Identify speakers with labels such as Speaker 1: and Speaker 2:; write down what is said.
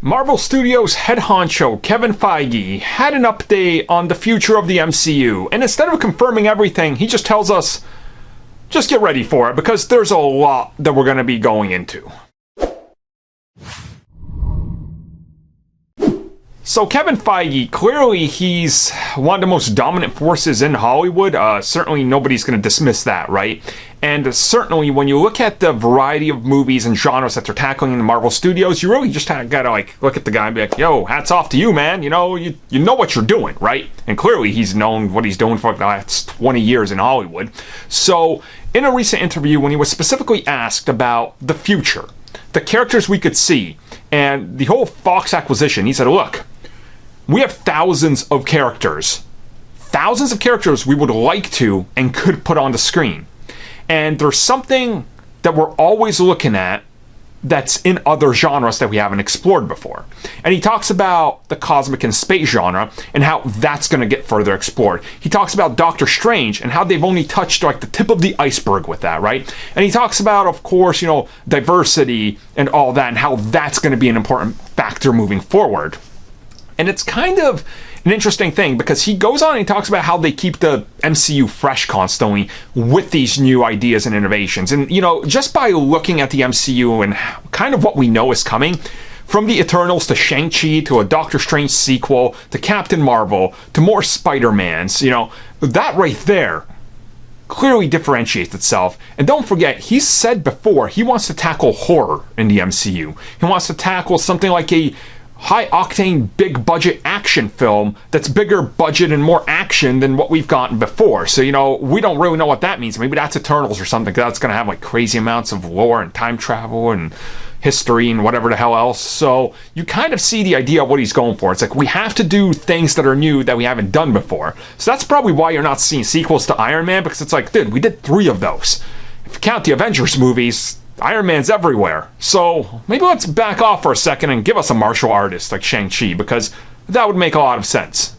Speaker 1: Marvel Studios head honcho Kevin Feige had an update on the future of the MCU, and instead of confirming everything, he just tells us, just get ready for it, because there's a lot that we're going to be going into. So Kevin Feige, clearly he's one of the most dominant forces in Hollywood. Certainly nobody's going to dismiss that, right? And certainly when you look at the variety of movies and genres that they're tackling in the Marvel Studios, you really just gotta like look at the guy and be like, yo, hats off to you, man. You know what you're doing, right? And clearly he's known what he's doing for the last 20 years in Hollywood. So in a recent interview, when he was specifically asked about the future, the characters we could see, and the whole Fox acquisition, he said, look, we have thousands of characters we would like to and could put on the screen. And there's something that we're always looking at that's in other genres that we haven't explored before. And he talks about the cosmic and space genre and how that's going to get further explored. He talks about Doctor Strange and how they've only touched like the tip of the iceberg with that, right? And he talks about, of course, diversity and all that, and how that's going to be an important factor moving forward. And it's kind of an interesting thing because he goes on and he talks about how they keep the MCU fresh constantly with these new ideas and innovations. And, just by looking at the MCU and kind of what we know is coming, from the Eternals to Shang-Chi to a Doctor Strange sequel to Captain Marvel to more Spider-Mans, that right there clearly differentiates itself. And don't forget, he's said before he wants to tackle horror in the MCU. He wants to tackle something like a high-octane, big-budget action film that's bigger budget and more action than what we've gotten before. So, we don't really know what that means. Maybe that's Eternals or something, 'cause that's going to have, like, crazy amounts of lore and time travel and history and whatever the hell else. So, you kind of see the idea of what he's going for. It's like, we have to do things that are new that we haven't done before. So that's probably why you're not seeing sequels to Iron Man, because it's like, dude, we did 3 of those. If you count the Avengers movies, Iron Man's everywhere. So maybe let's back off for a second and give us a martial artist like Shang-Chi, because that would make a lot of sense.